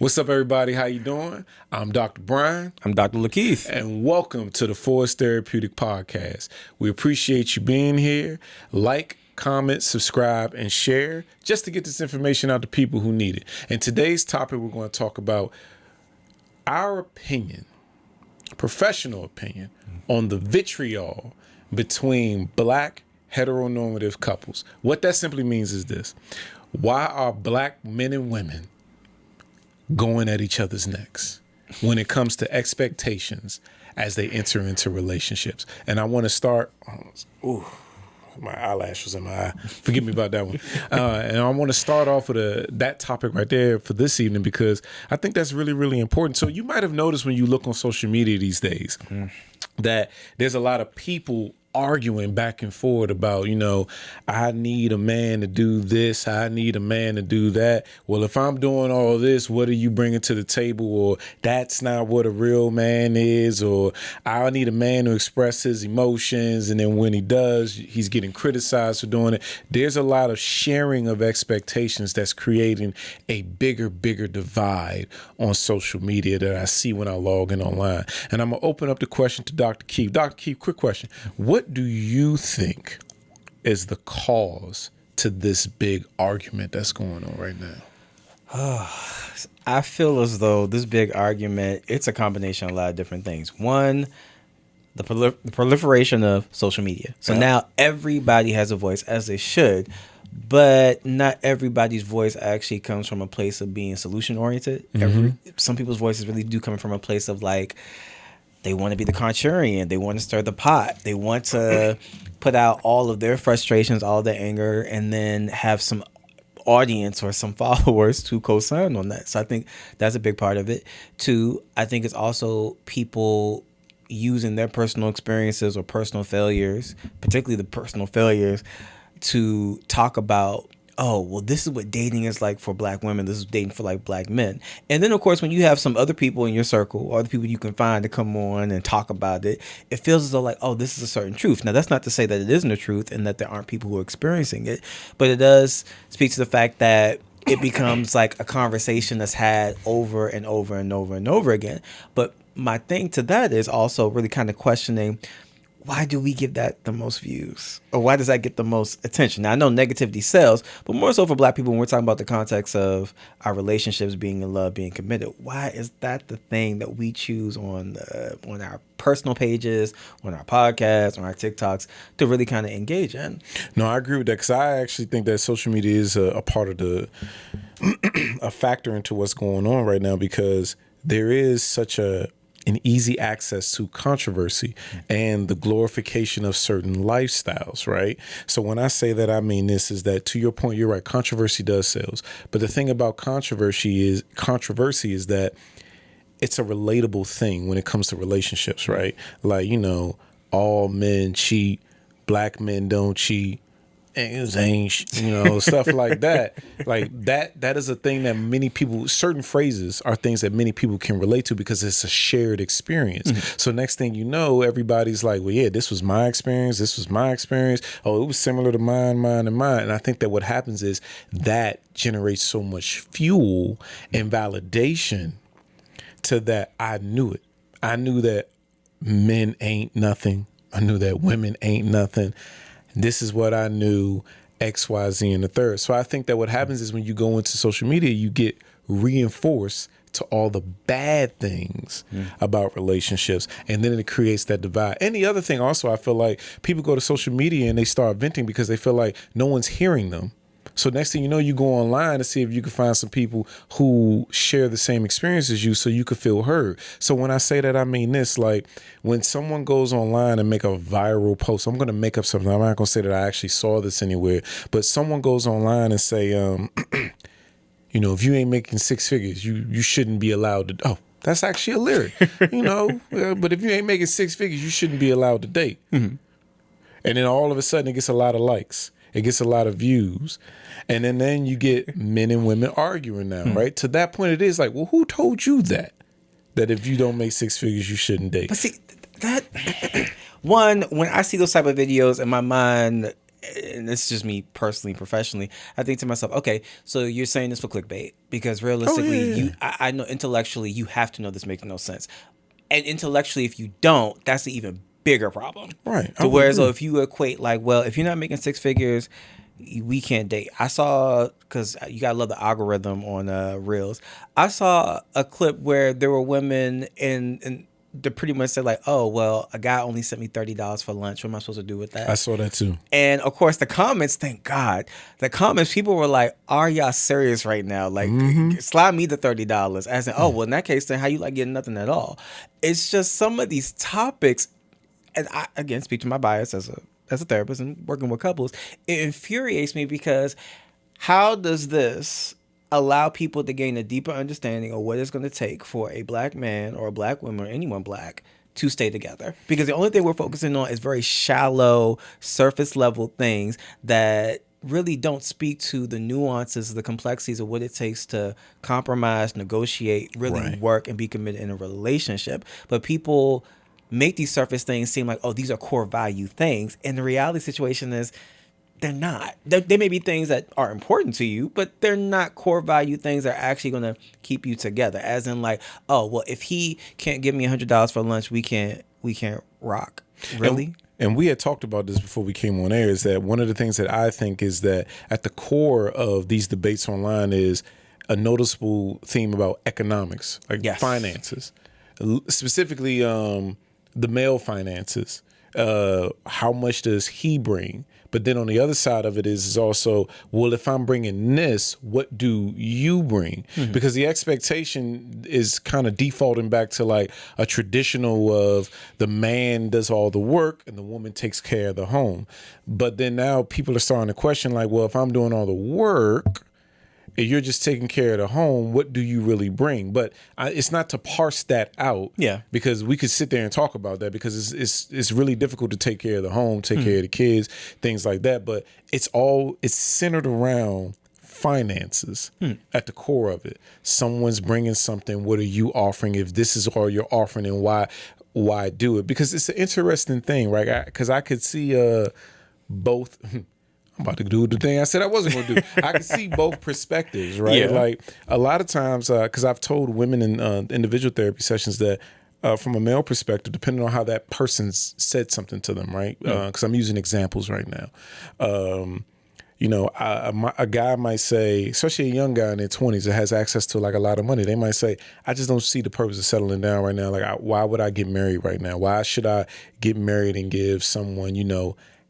What's up, everybody? How you doing? I'm Dr. Brian. I'm Dr. LaKeith. And welcome to the Forest Therapeutic Podcast. We appreciate you being here. Like, comment, subscribe, and share just to get this information out to people who need it. And today's topic, we're going to talk about our opinion, professional opinion, on the vitriol between black heteronormative couples. What that simply means is this. Why are black men and women going at each other's necks when it comes to expectations as they enter into relationships? And I want to start. My eyelash was in my eye. Forgive me about that one. And I want to start off with that topic right there for this evening because I think that's really, really important. So you might have noticed when you look on social media these days that there's a lot of people arguing back and forth about, I need a man to do this. I need a man to do that. Well, if I'm doing all this, what are you bringing to the table? Or that's not what a real man is. Or I need a man to express his emotions. And then when he does, he's getting criticized for doing it. There's a lot of sharing of expectations that's creating a bigger divide on social media that I see when I log in online. And I'm going to open up the question to Dr. Keith. Dr. Keith, quick question. What do you think is the cause to this big argument that's going on right now? I feel as though this big argument, it's a combination of a lot of different things. One, the proliferation of social media. So now everybody has a voice, as they should, but not everybody's voice actually comes from a place of being solution-oriented. Some people's voices really do come from a place of like, they want to be the contrarian. They want to stir the pot. They want to put out all of their frustrations, all their anger, and then have some audience or some followers to co-sign on that. So I think that's a big part of it. Two, I think it's also people using their personal experiences or personal failures, particularly the personal failures, to talk about, oh, well, this is what dating is like for black women. This is dating for like black men. And then, of course, when you have some other people in your circle or other people you can find to come on and talk about it, it feels as though like, oh, this is a certain truth. Now, that's not to say that it isn't a truth and that there aren't people who are experiencing it, but it does speak to the fact that it becomes like a conversation that's had over and over and over and over again. But my thing to that is also really kind of questioning, why do we give that the most views? Or why does that get the most attention? Now, I know negativity sells, but more so for black people when we're talking about the context of our relationships, being in love, being committed. Why is that the thing that we choose on our personal pages, on our podcasts, on our TikToks to really kind of engage in? No, I agree with that because I actually think that social media is a part of a factor into what's going on right now because there is such an easy access to controversy and the glorification of certain lifestyles, right? So when I say that, I mean this is that, to your point, you're right, controversy does sales. But the thing about controversy is that it's a relatable thing when it comes to relationships, right? Like, all men cheat, black men don't cheat, stuff like that. Like that is a thing that many people, certain phrases are things that many people can relate to because it's a shared experience. So next thing you know, everybody's like, well, yeah, this was my experience. This was my experience. Oh, it was similar to mine. And I think that what happens is that generates so much fuel and validation to that. I knew it. I knew that men ain't nothing. I knew that women ain't nothing. This is what I knew, X, Y, Z, and the third. So I think that what happens is when you go into social media, you get reinforced to all the bad things about relationships. And then it creates that divide. And the other thing also, I feel like people go to social media and they start venting because they feel like no one's hearing them. So next thing you know, you go online to see if you can find some people who share the same experience as you so you could feel heard. So when I say that, I mean this, like when someone goes online and make a viral post, I'm going to make up something. I'm not going to say that I actually saw this anywhere, but someone goes online and say, if you ain't making six figures, you shouldn't be allowed to. Oh, that's actually a lyric, but if you ain't making six figures, you shouldn't be allowed to date. And then all of a sudden it gets a lot of likes. It gets a lot of views. And then you get men and women arguing now, right? To that point, it is like, well, who told you that? That if you don't make six figures, you shouldn't date? But see, that one, when I see those type of videos in my mind, and this is just me personally, professionally, I think to myself, okay, so you're saying this for clickbait because realistically, I know intellectually you have to know this makes no sense, and intellectually, if you don't, that's the even bigger problem. Right. To whereas though, if you equate like, well, if you're not making six figures, we can't date. I saw, because you gotta love the algorithm on Reels. I saw a clip where there were women and they pretty much said like, oh well, a guy only sent me $30 for lunch. What am I supposed to do with that? I saw that too. And of course, the comments, thank God, the comments, people were like, are y'all serious right now? Like, slide me the $30. As in, oh, well, in that case, then how you like getting nothing at all? It's just some of these topics, and I, again, speak to my bias as a therapist and working with couples, it infuriates me because how does this allow people to gain a deeper understanding of what it's going to take for a black man or a black woman or anyone black to stay together? Because the only thing we're focusing on is very shallow, surface level things that really don't speak to the nuances, the complexities of what it takes to compromise, negotiate, really work and be committed in a relationship. But people make these surface things seem like, oh, these are core value things. And the reality situation is they're not. They may be things that are important to you, but they're not core value things that are actually going to keep you together. As in like, oh, well, if he can't give me $100 for lunch, we can't rock. Really? And we had talked about this before we came on air, is that one of the things that I think is that at the core of these debates online is a noticeable theme about economics, like finances, specifically the male finances. How much does he bring? But then on the other side of it is also, well, if I'm bringing this, what do you bring? Mm-hmm. Because the expectation is kind of defaulting back to like a traditional of the man does all the work and the woman takes care of the home. But then now people are starting to question like, well, if I'm doing all the work, if you're just taking care of the home, what do you really bring? But it's not to parse that out, because we could sit there and talk about that, because it's really difficult to take care of the home, take care of the kids, things like that. But it's centered around finances at the core of it. Someone's bringing something. What are you offering? If this is all you're offering, and why do it? Because it's an interesting thing, right? Because I could see both. I'm about to do the thing I said I wasn't going to do. I can see both perspectives, right? Yeah. Like a lot of times, because I've told women in individual therapy sessions that from a male perspective, depending on how that person's said something to them, right? Because I'm using examples right now. A guy might say, especially a young guy in their 20s that has access to like a lot of money, they might say, I just don't see the purpose of settling down right now. Like, why would I get married right now? Why should I get married and give someone,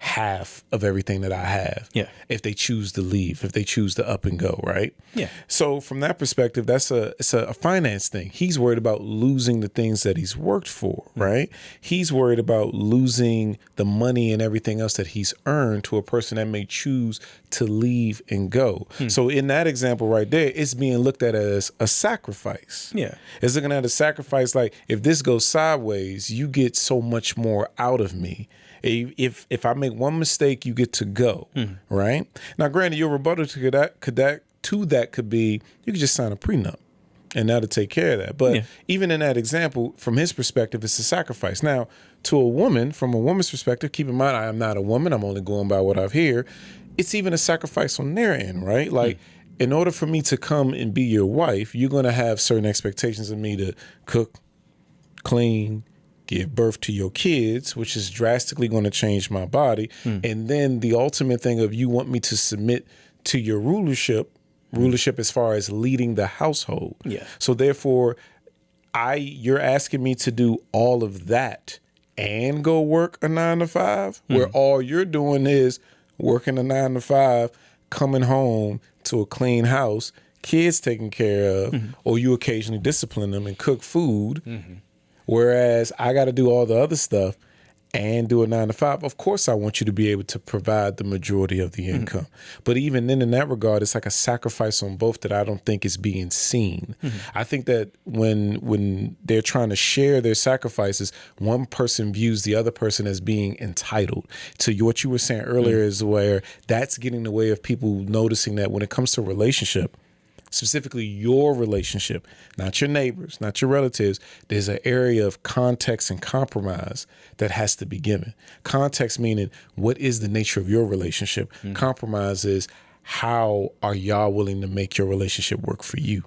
half of everything that I have? Yeah. If they choose to leave, if they choose to up and go, right? Yeah. So from that perspective, it's a finance thing. He's worried about losing the things that he's worked for, right? He's worried about losing the money and everything else that he's earned to a person that may choose to leave and go. So in that example right there, it's being looked at as a sacrifice. Yeah. It's looking at a sacrifice like, if this goes sideways, you get so much more out of me. If I make one mistake, you get to go, right? Now, granted, your rebuttal to that could be, you could just sign a prenup, and that'll take care of that. But even in that example, from his perspective, it's a sacrifice. Now, to a woman, from a woman's perspective, keep in mind, I am not a woman. I'm only going by what I've heard. It's even a sacrifice on their end, right? Like, in order for me to come and be your wife, you're going to have certain expectations of me to cook, clean, give birth to your kids, which is drastically going to change my body. And then the ultimate thing of, you want me to submit to your rulership as far as leading the household. Yeah. So therefore, you're asking me to do all of that and go work a 9-to-5, where all you're doing is working a 9-to-5, coming home to a clean house, kids taken care of, or you occasionally discipline them and cook food. Whereas I got to do all the other stuff and do a 9-to-5. Of course, I want you to be able to provide the majority of the income. But even then, in that regard, it's like a sacrifice on both that I don't think is being seen. I think that when they're trying to share their sacrifices, one person views the other person as being entitled. To what you were saying earlier is where that's getting in the way of people noticing that when it comes to a relationship, specifically your relationship, not your neighbors, not your relatives, there's an area of context and compromise that has to be given. Context meaning, what is the nature of your relationship? Compromise is, how are y'all willing to make your relationship work for you?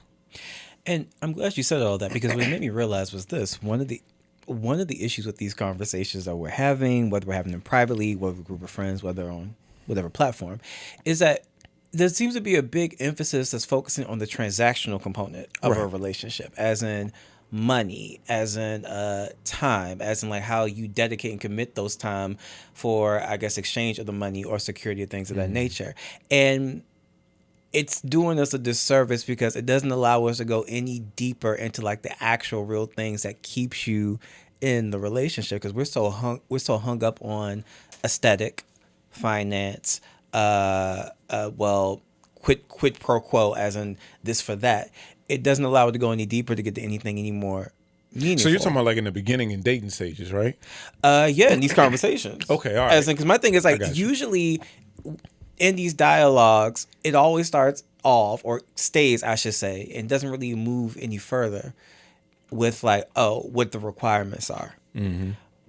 And I'm glad you said all that, because what it made me realize was this: one of the issues with these conversations that we're having, whether we're having them privately, whether a group of friends, whether on whatever platform, is that there seems to be a big emphasis that's focusing on the transactional component of a relationship, as in money, as in time, as in like how you dedicate and commit those time for, I guess, exchange of the money or security or things of that nature. And it's doing us a disservice because it doesn't allow us to go any deeper into like the actual real things that keeps you in the relationship, because we're so hung up on aesthetic, finance, quid pro quo, as in this for that. It doesn't allow it to go any deeper to get to anything anymore meaningful. So you're talking about like in the beginning and dating stages, right? Yeah, in these conversations. Okay, all right. As in, because my thing is like, usually in these dialogues, it always starts off, or stays, I should say, and doesn't really move any further with like, oh, what the requirements are.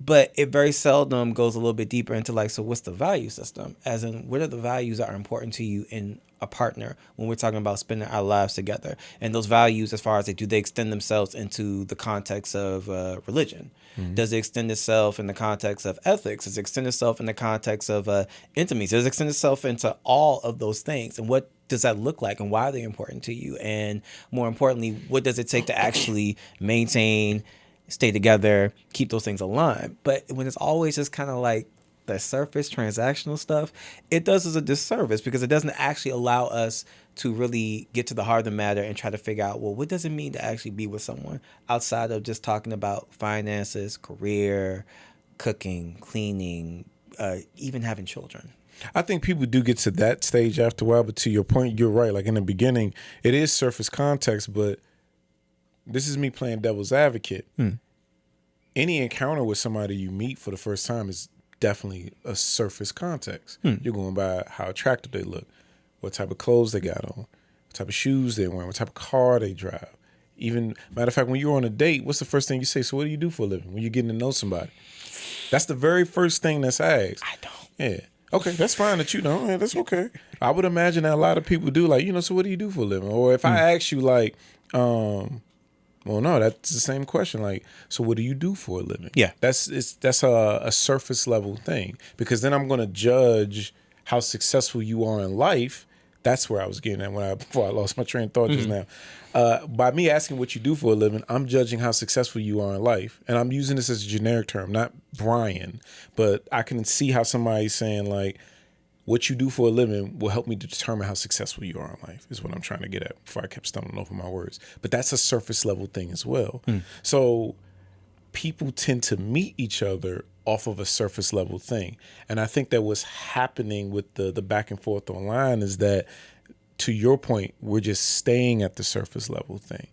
But it very seldom goes a little bit deeper into like, so what's the value system? As in, what are the values that are important to you in a partner when we're talking about spending our lives together? And those values, as far as do they extend themselves into the context of religion? Does it extend itself in the context of ethics? Does it extend itself in the context of intimacy? Does it extend itself into all of those things? And what does that look like, and why are they important to you? And more importantly, what does it take to actually maintain, stay together, keep those things aligned? But when it's always just kind of like the surface transactional stuff, it does us a disservice, because it doesn't actually allow us to really get to the heart of the matter and try to figure out, well, what does it mean to actually be with someone outside of just talking about finances, career, cooking, cleaning, even having children. I think people do get to that stage after a while, but to your point, you're right. Like in the beginning, it is surface context, but this is me playing devil's advocate. Any encounter with somebody you meet for the first time is definitely a surface context. You're going by how attractive they look, what type of clothes they got on, what type of shoes they're wearing, what type of car they drive. Even, matter of fact, when you're on a date, what's the first thing you say? So what do you do for a living when you're getting to know somebody? That's the very first thing that's asked. I don't. Yeah. Okay, that's fine that you don't. Yeah, that's okay. I would imagine that a lot of people do, like, so what do you do for a living? Or if I ask you, like, well, no, that's the same question. Like, so what do you do for a living? Yeah. That's a surface level thing, because then I'm going to judge how successful you are in life. That's where I was getting at before I lost my train of thought just now. By me asking what you do for a living, I'm judging how successful you are in life. And I'm using this as a generic term, not Brian, but I can see how somebody's saying, like, what you do for a living will help me to determine how successful you are in life, is what I'm trying to get at before I kept stumbling over my words. But that's a surface level thing as well. So people tend to meet each other off of a surface level thing. And I think that what's happening with the back and forth online is that, to your point, we're just staying at the surface level thing.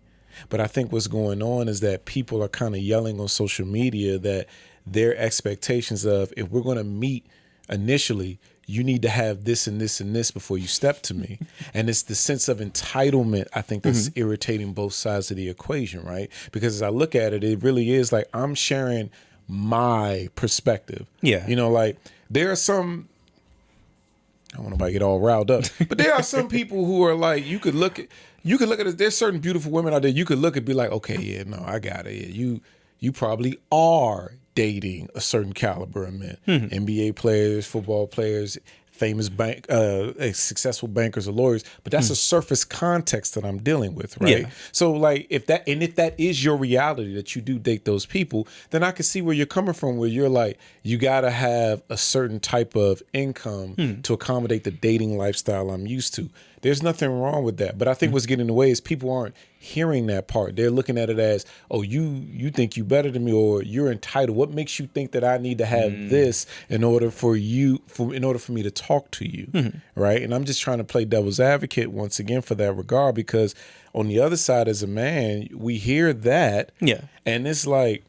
But I think what's going on is that people are kind of yelling on social media that their expectations of, if we're going to meet initially, you need to have this and this and this before you step to me. And it's the sense of entitlement, I think, that's irritating both sides of the equation, right? Because as I look at it, it really is like I'm sharing my perspective. Yeah. Like there are some, I don't want nobody to get all riled up, but there are some people who are like, you could look at it. There's certain beautiful women out there you could look and be like, okay, yeah, no, I got it. Yeah, you probably are dating a certain caliber of men, NBA players, football players, famous successful bankers or lawyers, but that's a surface context that I'm dealing with, right? Yeah. So like if that is your reality, that you do date those people, then I can see where you're coming from, where you're like, you gotta have a certain type of income to accommodate the dating lifestyle I'm used to. There's nothing wrong with that. But I think what's getting in the way is people aren't hearing that part. They're looking at it as, oh, you think you better than me, or you're entitled. What makes you think that I need to have this in order for me to talk to you, right? And I'm just trying to play devil's advocate once again for that regard, because on the other side, as a man, we hear that, and it's like,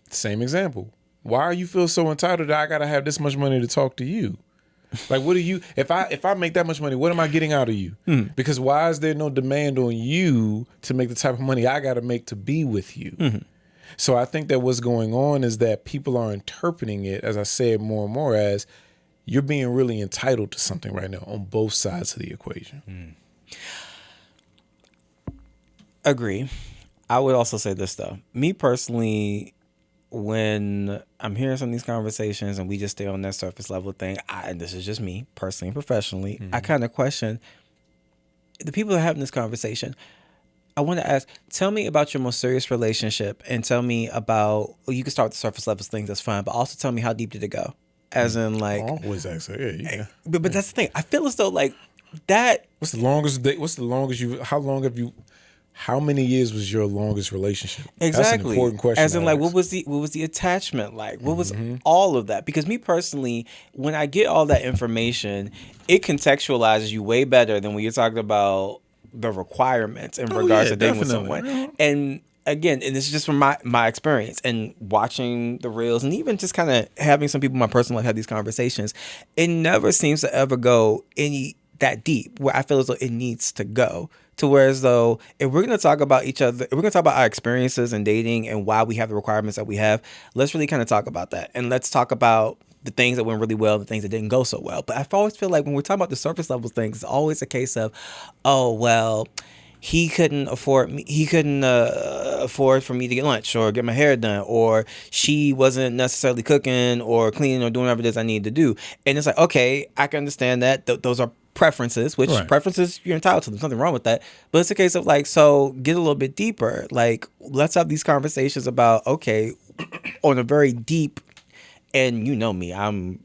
same example. Why are you feel so entitled that I gotta have this much money to talk to you? Like, what do you, if I make that much money, what am I getting out of you? Because why is there no demand on you to make the type of money I got to make to be with you? So I think that what's going on is that people are interpreting it, as I said, more and more as you're being really entitled to something right now on both sides of the equation. Agree. I would also say this, though. Me personally, when I'm hearing some of these conversations and we just stay on that surface level thing, and this is just me personally and professionally, I kind of question the people that are having this conversation. I want to ask, tell me about your most serious relationship and tell me about, well, you can start with the surface level things, that's fine, but also tell me how deep did it go? As in, like, Always ask her, yeah. But that's the thing. I feel as though, like, that. What's the longest how many years was your longest relationship? Exactly. That's an important question. As in, like, what was the attachment like? What was all of that? Because me personally, when I get all that information, it contextualizes you way better than when you're talking about the requirements in regards to dating with someone. And again, and this is just from my experience and watching the reels and even just kind of having some people in my personal life have these conversations, it never seems to ever go any that deep where I feel as though it needs to go. To where as though if we're going to talk about each other, if we're going to talk about our experiences in dating and why we have the requirements that we have, let's really kind of talk about that. And let's talk about the things that went really well and the things that didn't go so well. But I always feel like when we're talking about the surface level things, it's always a case of, oh, well, he couldn't afford for me to get lunch or get my hair done, or she wasn't necessarily cooking or cleaning or doing whatever it is I need to do. And it's like, okay, I can understand that. Those are preferences, which preferences you're entitled to. There's nothing wrong with that. But it's a case of like, so get a little bit deeper. Like, let's have these conversations about, okay, on a very deep, and you know me, I'm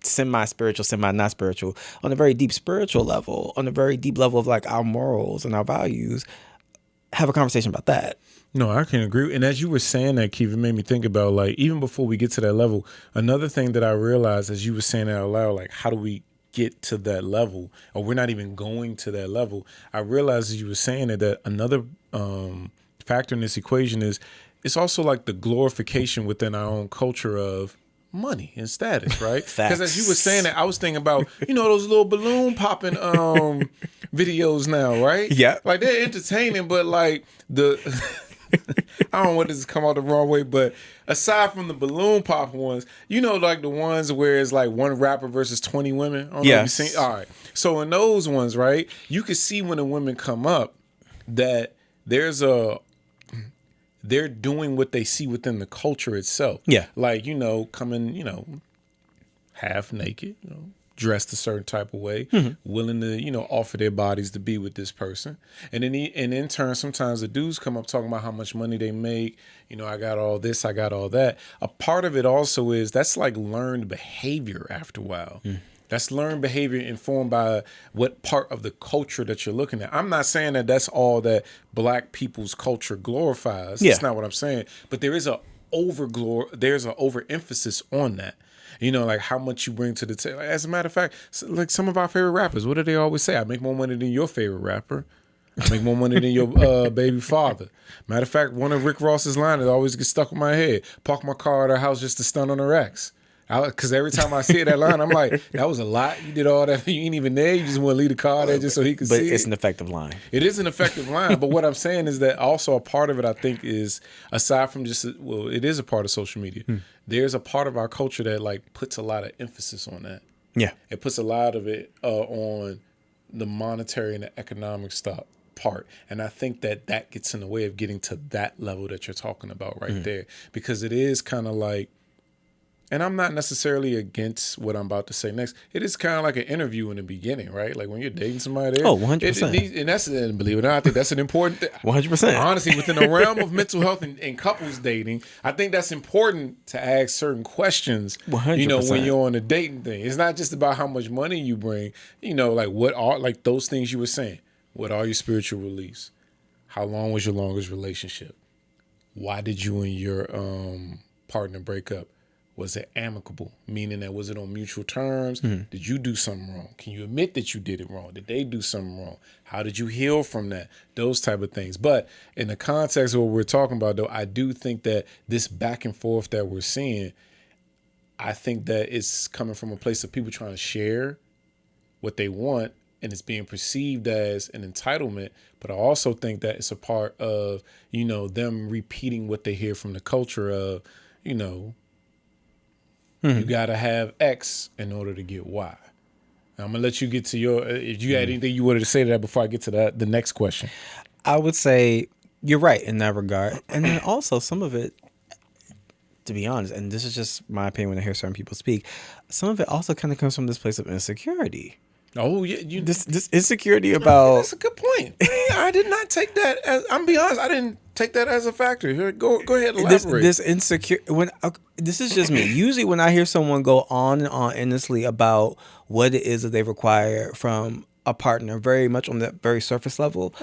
semi-spiritual, semi-not spiritual, on a very deep spiritual level, on a very deep level of like our morals and our values, have a conversation about that. No, I can agree. And as you were saying that, Keith, it made me think about, like, even before we get to that level, another thing that I realized as you were saying it out loud, like, how do we get to that level, or we're not even going to that level. I realized as you were saying it, that another factor in this equation is it's also like the glorification within our own culture of money and status, right? Because as you were saying that, I was thinking about, those little balloon popping videos now, right? Yeah. Like, they're entertaining, but like I don't want this to come out the wrong way, but aside from the balloon pop ones, like the ones where it's like one rapper versus 20 women. I don't know if you've seen. All right. So in those ones, right, you can see when the women come up that they're doing what they see within the culture itself. Yeah. Like, coming, half naked, dressed a certain type of way, willing to, offer their bodies to be with this person. And then in turn, sometimes the dudes come up talking about how much money they make. I got all this, I got all that. A part of it also is that's like learned behavior after a while. That's learned behavior informed by what part of the culture that you're looking at. I'm not saying that that's all that Black people's culture glorifies. That's not what I'm saying. But there is there's an overemphasis on that. Like how much you bring to the table. As a matter of fact, like some of our favorite rappers, what do they always say? I make more money than your favorite rapper. I make more money than your baby father. Matter of fact, one of Rick Ross's lines that always gets stuck in my head. Park my car at her house just to stun on her ex. Because every time I see that line, I'm like, that was a lot. You did all that. You ain't even there. You just want to leave the car there just so he could see it. But it's an effective line. It is an effective line. But what I'm saying is that also a part of it, I think, is aside from just, it is a part of social media. There's a part of our culture that like puts a lot of emphasis on that. Yeah. It puts a lot of it on the monetary and the economic part. And I think that gets in the way of getting to that level that you're talking about right there. Because it is kind of like, and I'm not necessarily against what I'm about to say next. It is kind of like an interview in the beginning, right? Like when you're dating somebody. 100%. And that's, believe it or not, I think that's an important thing. 100%. Honestly, within the realm of mental health and couples dating, I think that's important to ask certain questions, 100%. When you're on a dating thing. It's not just about how much money you bring, like what are, like those things you were saying. What are your spiritual beliefs? How long was your longest relationship? Why did you and your partner break up? Was it amicable? Meaning that was it on mutual terms? Did you do something wrong? Can you admit that you did it wrong? Did they do something wrong? How did you heal from that? Those type of things. But in the context of what we're talking about, though, I do think that this back and forth that we're seeing, I think that it's coming from a place of people trying to share what they want, and it's being perceived as an entitlement. But I also think that it's a part of, them repeating what they hear from the culture of, you got to have X in order to get Y. Now, I'm going to let you get to your, if you had anything you wanted to say to that before I get to the next question. I would say you're right in that regard. And then also some of it, to be honest, and this is just my opinion when I hear certain people speak, some of it also kind of comes from this place of insecurity. Oh, yeah. This insecurity about... That's a good point. I did not take that as... I'm be honest, I didn't take that as a factor. Here, go ahead, elaborate. This insecure... This is just me. Usually when I hear someone go on and on endlessly about what it is that they require from a partner, very much on that very surface level...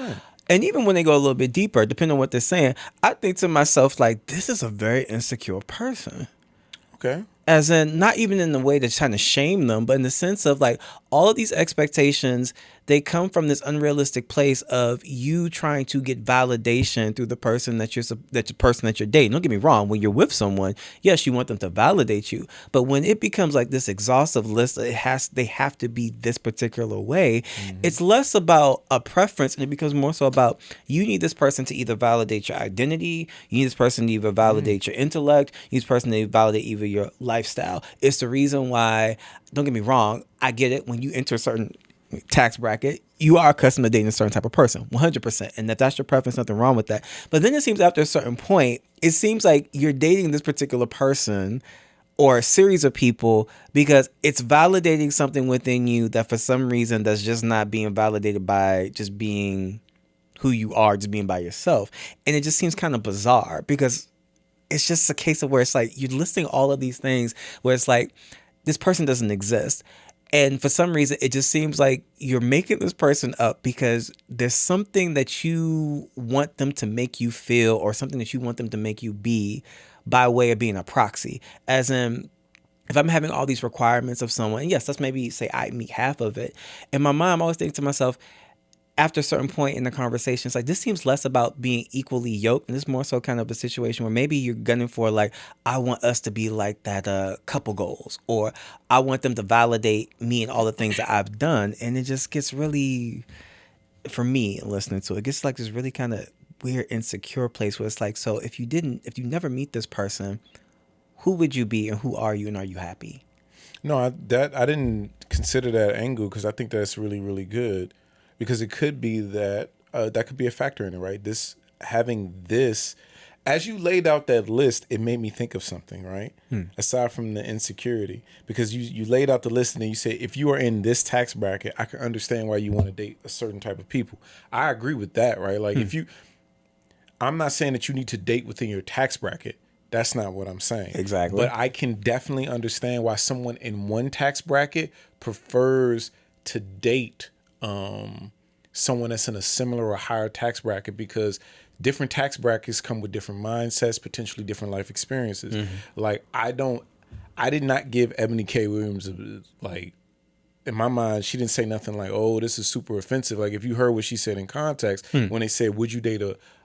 And even when they go a little bit deeper, depending on what they're saying, I think to myself, like, this is a very insecure person. Okay. As in, not even in the way that's trying to shame them, but in the sense of, like, all of these expectations, they come from this unrealistic place of you trying to get validation through the person that you're dating. Don't get me wrong. When you're with someone, yes, you want them to validate you. But when it becomes like this exhaustive list, they have to be this particular way. It's less about a preference, and it becomes more so about you need this person to either validate your identity, you need this person to either validate your intellect, you need this person to validate either your lifestyle. It's the reason why, don't get me wrong, I get it. When you enter a certain tax bracket, you are accustomed to dating a certain type of person, 100%. And if that's your preference, nothing wrong with that. But then it seems after a certain point, it seems like you're dating this particular person or a series of people because it's validating something within you that for some reason that's just not being validated by just being who you are, just being by yourself. And it just seems kind of bizarre because it's just a case of where it's like you're listing all of these things where it's like this person doesn't exist. And for some reason, it just seems like you're making this person up because there's something that you want them to make you feel or something that you want them to make you be by way of being a proxy. As in, if I'm having all these requirements of someone, and yes, let's maybe say I meet half of it. In my mind, I'm always thinking to myself, after a certain point in the conversation, it's like, this seems less about being equally yoked. And this is more so kind of a situation where maybe you're gunning for like, I want us to be like that couple goals, or I want them to validate me and all the things that I've done. And it just gets really, for me, listening to it, gets like this really kind of weird, insecure place where it's like, so if you never meet this person, who would you be and who are you and are you happy? No, I didn't consider that angle because I think that's really, really good. Because it could be that that could be a factor in it, right? Having this, as you laid out that list, it made me think of something, right? Aside from the insecurity, because you laid out the list and then you said, if you are in this tax bracket, I can understand why you want to date a certain type of people. I agree with that, right? Like I'm not saying that you need to date within your tax bracket. That's not what I'm saying. Exactly. But I can definitely understand why someone in one tax bracket prefers to date someone that's in a similar or higher tax bracket, because different tax brackets come with different mindsets, potentially different life experiences. Like I did not give Ebony K. Williams like, in my mind, she didn't say nothing like, oh, this is super offensive. Like if you heard what she said in context, when they said, would you date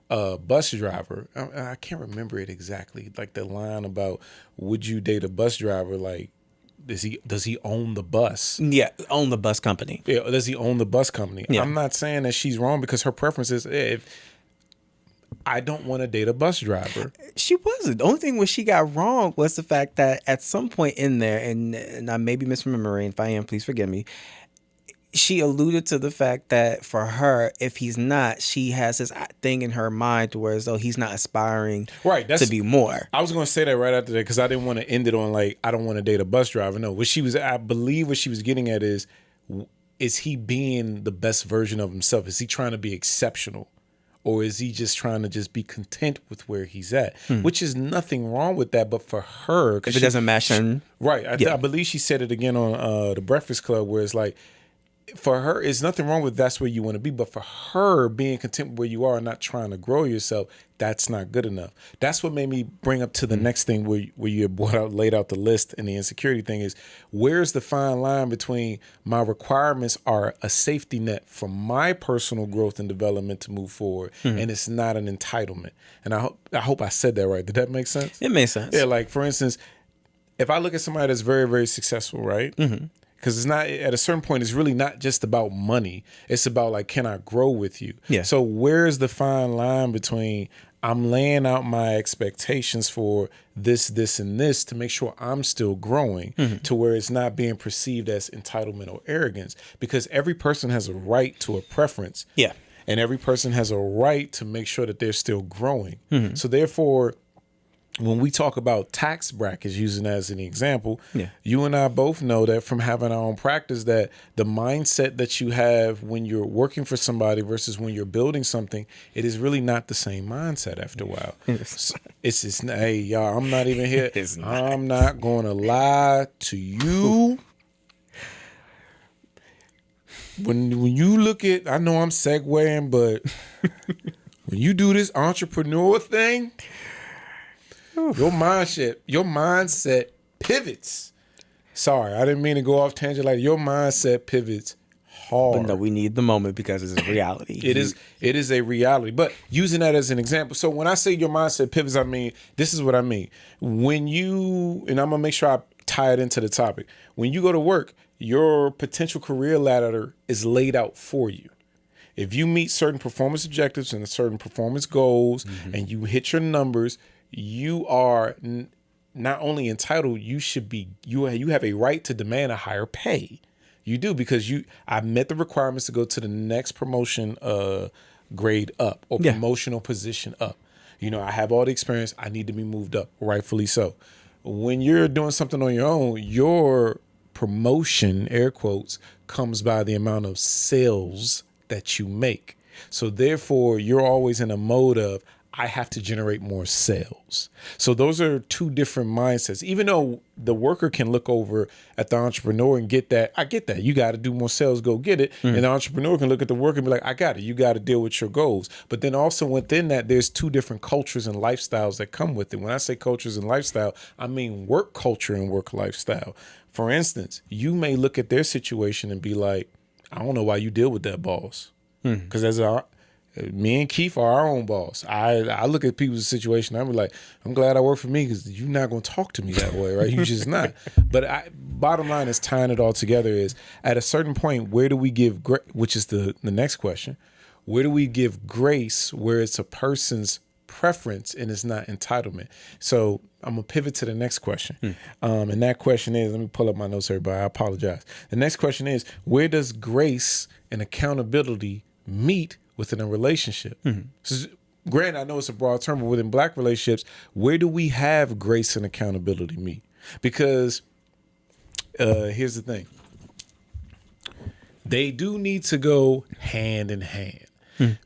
a bus driver? I can't remember it exactly. Like the line about, would you date a bus driver? Like, does he own the bus? Yeah, own the bus company. Yeah, does he own the bus company? Yeah. I'm not saying that she's wrong because her preference is, if I don't want to date a bus driver. She wasn't. The only thing what she got wrong was the fact that at some point in there, and I may be misremembering, if I am, please forgive me, she alluded to the fact that for her, if he's not, she has this thing in her mind to where as though he's not aspiring to be more. I was going to say that right after that because I didn't want to end it on like, I don't want to date a bus driver. No, I believe what she was getting at is he being the best version of himself? Is he trying to be exceptional? Or is he just trying to just be content with where he's at? Which is nothing wrong with that. But for her, if it doesn't match him. Right. I believe she said it again on the Breakfast Club where it's like, for her, it's nothing wrong with that's where you want to be. But for her, being content with where you are and not trying to grow yourself, that's not good enough. That's what made me bring up to the next thing where you laid out the list and the insecurity thing is, where's the fine line between my requirements are a safety net for my personal growth and development to move forward, and it's not an entitlement. And I hope I said that right. Did that make sense? It makes sense. Yeah, like for instance, if I look at somebody that's very, very successful, right? Because it's not, at a certain point, it's really not just about money. It's about like, can I grow with you? Yeah. So where's the fine line between I'm laying out my expectations for this, and this to make sure I'm still growing to where it's not being perceived as entitlement or arrogance, because every person has a right to a preference. Yeah. And every person has a right to make sure that they're still growing. So therefore, when we talk about tax brackets, using that as an example, you and I both know that from having our own practice, that the mindset that you have when you're working for somebody versus when you're building something, it is really not the same mindset after a while. It's hey, y'all, I'm not even here. I'm not going to lie to you. When you look at, I know I'm segueing, but when you do this entrepreneur thing, your mindset pivots. Sorry, I didn't mean to go off tangent. Like, your mindset pivots hard. But no, we need the moment because it's a reality. It is a reality. But using that as an example, so when I say your mindset pivots, I mean, this is what I mean. When you, and I'm gonna make sure I tie it into the topic. When you go to work, your potential career ladder is laid out for you. If you meet certain performance objectives and certain performance goals, and you hit your numbers, you are not only entitled, you have a right to demand a higher pay. You do, because I met the requirements to go to the next promotion grade up or promotional position up. You know, I have all the experience. I need to be moved up, rightfully so. When you're doing something on your own, your promotion, air quotes, comes by the amount of sales that you make. So therefore, you're always in a mode of, I have to generate more sales. So those are two different mindsets. Even though the worker can look over at the entrepreneur and get that, I get that. You got to do more sales, go get it. And the entrepreneur can look at the worker and be like, I got it. You got to deal with your goals. But then also within that, there's two different cultures and lifestyles that come with it. When I say cultures and lifestyle, I mean work culture and work lifestyle. For instance, you may look at their situation and be like, I don't know why you deal with that boss. Because me and Keith are our own boss. I look at people's situation, I'm like, I'm glad I work for me, because you're not going to talk to me that way, right? You're just not. But bottom line is, tying it all together is, at a certain point, where do we give, which is the next question, where do we give grace where it's a person's preference and it's not entitlement? So I'm going to pivot to the next question. And that question is, let me pull up my notes, everybody. I apologize. The next question is, where does grace and accountability meet within a relationship? So, granted, I know it's a broad term, but within Black relationships, where do we have grace and accountability meet? Because here's the thing. They do need to go hand in hand.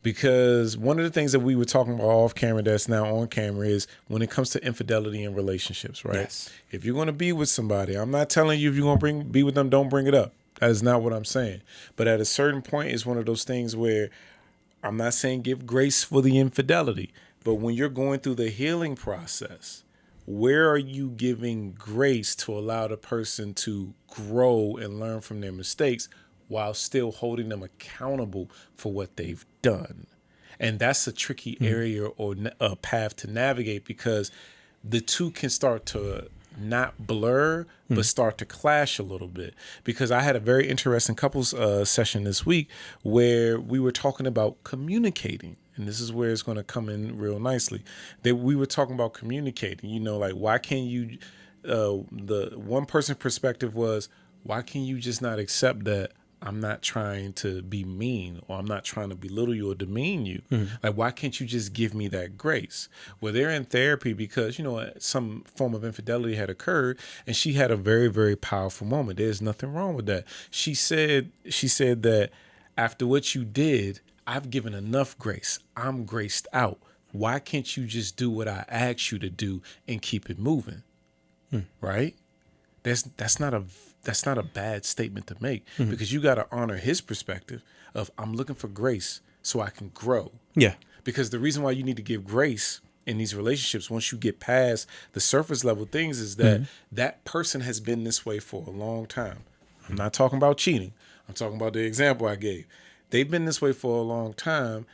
Because one of the things that we were talking about off camera that's now on camera is when it comes to infidelity in relationships, right? Yes. If you're going to be with somebody, I'm not telling you if you're going to be with them, don't bring it up. That is not what I'm saying. But at a certain point, it's one of those things where, I'm not saying give grace for the infidelity, but when you're going through the healing process, where are you giving grace to allow the person to grow and learn from their mistakes while still holding them accountable for what they've done? And that's a tricky area or a path to navigate, because the two can start to not blur, but start to clash a little bit. Because I had a very interesting couples session this week where we were talking about communicating. And this is where it's going to come in real nicely. That we were talking about communicating, you know, like, why can't you, the one person's perspective was, why can you just not accept that I'm not trying to be mean, or I'm not trying to belittle you or demean you? Like, why can't you just give me that grace? Well, they're in therapy because, you know, some form of infidelity had occurred, and she had a very, very powerful moment. There's nothing wrong with that. She said that after what you did, I've given enough grace. I'm graced out. Why can't you just do what I asked you to do and keep it moving? Right? That's not a bad statement to make, because you got to honor his perspective of, I'm looking for grace so I can grow. Yeah. Because the reason why you need to give grace in these relationships, once you get past the surface level things, is that that person has been this way for a long time. I'm not talking about cheating. I'm talking about the example I gave. They've been this way for a long time.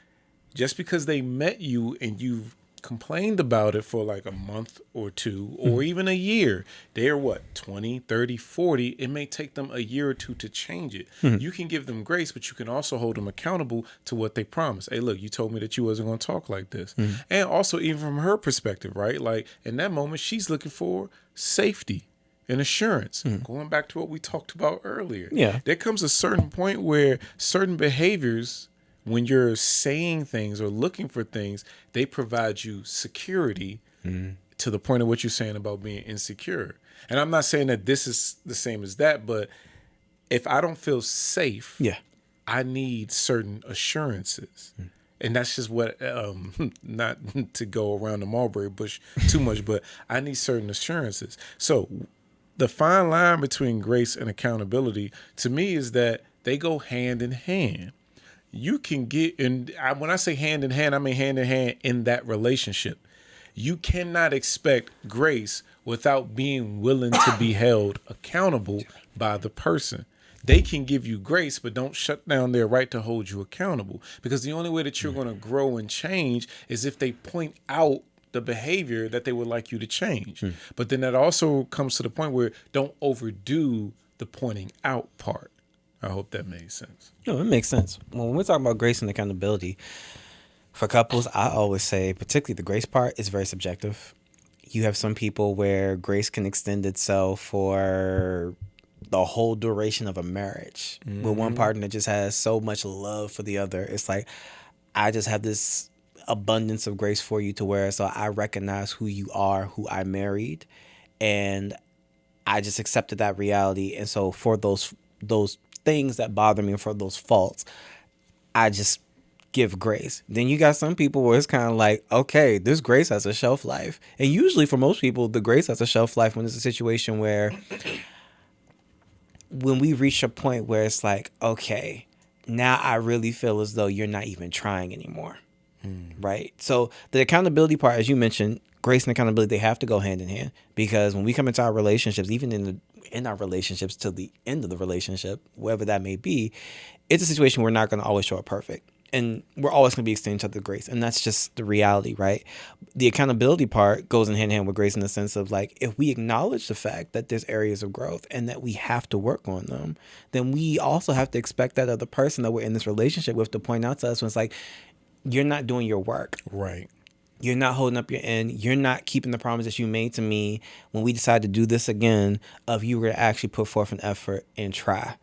Just because they met you and you've complained about it for like a month or two or even a year, they're what, 20, 30, 40. It may take them a year or two to change it. You can give them grace, but you can also hold them accountable to what they promised. Hey, look, you told me that you wasn't going to talk like this. And also, even from her perspective, right? Like in that moment, she's looking for safety and assurance. Going back to what we talked about earlier. Yeah. There comes a certain point where certain behaviors, when you're saying things or looking for things, they provide you security to the point of what you're saying about being insecure. And I'm not saying that this is the same as that, but if I don't feel safe, I need certain assurances. And that's just what, not to go around the mulberry bush too much, but I need certain assurances. So the fine line between grace and accountability to me is that they go hand in hand. You can get, and when I say hand in hand, I mean hand in hand in that relationship. You cannot expect grace without being willing to be held accountable by the person. They can give you grace, but don't shut down their right to hold you accountable. Because the only way that you're going to grow and change is if they point out the behavior that they would like you to change. But then that also comes to the point where don't overdo the pointing out part. I hope that made sense. No, it makes sense. When we're talking about grace and accountability, for couples, I always say, particularly the grace part, is very subjective. You have some people where grace can extend itself for the whole duration of a marriage. With one partner just has so much love for the other. It's like, I just have this abundance of grace for you to where so I recognize who you are, who I married, and I just accepted that reality. And so for those things that bother me and for those faults, I just give grace. Then you got some people where it's kind of like, okay, this grace has a shelf life. And usually for most people, the grace has a shelf life when it's a situation where when we reach a point where it's like, okay, now I really feel as though you're not even trying anymore. Right? So the accountability part, as you mentioned, grace and accountability, they have to go hand in hand, because when we come into our relationships, even in our relationships till the end of the relationship, wherever that may be, it's a situation we're not going to always show up perfect. And we're always going to be extending each other grace. And that's just the reality, right? The accountability part goes in hand in hand with grace in the sense of like, if we acknowledge the fact that there's areas of growth and that we have to work on them, then we also have to expect that other person that we're in this relationship with to point out to us when it's like, you're not doing your work. Right. You're not holding up your end. You're not keeping the promise that you made to me when we decided to do this again, of you were to actually put forth an effort and try.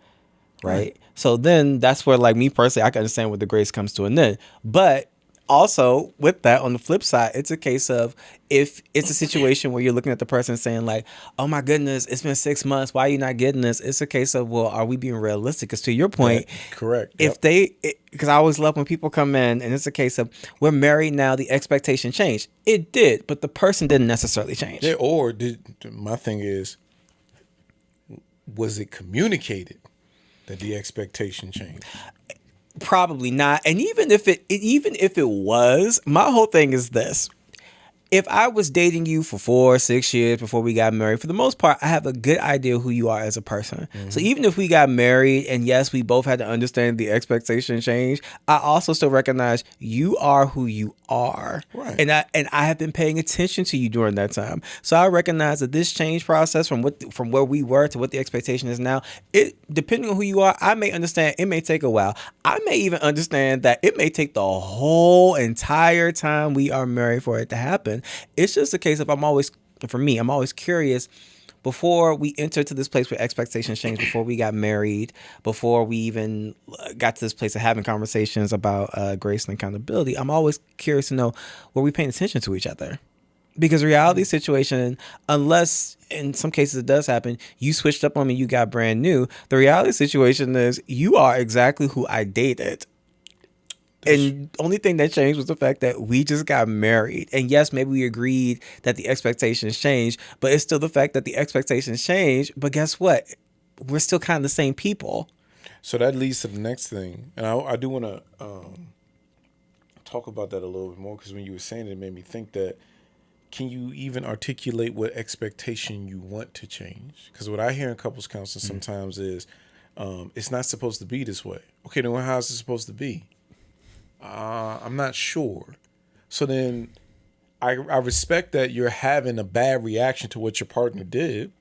Right. So then that's where, like, me personally, I can understand where the grace comes to an end. But also with that, on the flip side, it's a case of if it's a situation where you're looking at the person saying like, oh my goodness, it's been 6 months, why are you not getting this? It's a case of, well, are we being realistic? Because to your point, correct. If because I always love when people come in and it's a case of, we're married now, the expectation changed. It did, but the person didn't necessarily change. Yeah, my thing is, was it communicated that the expectation changed? Probably not. And even if it was, my whole thing is this. If I was dating you for 4 or 6 years before we got married, for the most part, I have a good idea who you are as a person. So even if we got married and yes, we both had to understand the expectation change, I also still recognize you are who you are. Right. And I have been paying attention to you during that time. So I recognize that this change process from where we were to what the expectation is now, it depending on who you are, I may understand it may take a while. I may even understand that it may take the whole entire time we are married for it to happen. It's just a case of I'm always curious before we enter to this place where expectations change, before we got married, before we even got to this place of having conversations about grace and accountability. I'm always curious to know, were we paying attention to each other? Because reality situation, unless in some cases it does happen, you switched up on me, you got brand new. The reality situation is you are exactly who I dated. And the only thing that changed was the fact that we just got married. And yes, maybe we agreed that the expectations changed, but it's still the fact that the expectations changed. But guess what? We're still kind of the same people. So that leads to the next thing. And I do want to talk about that a little bit more, because when you were saying it made me think that, can you even articulate what expectation you want to change? Because what I hear in couples counseling sometimes is, it's not supposed to be this way. Okay, then how is it supposed to be? I'm not sure. So then I respect that you're having a bad reaction to what your partner did.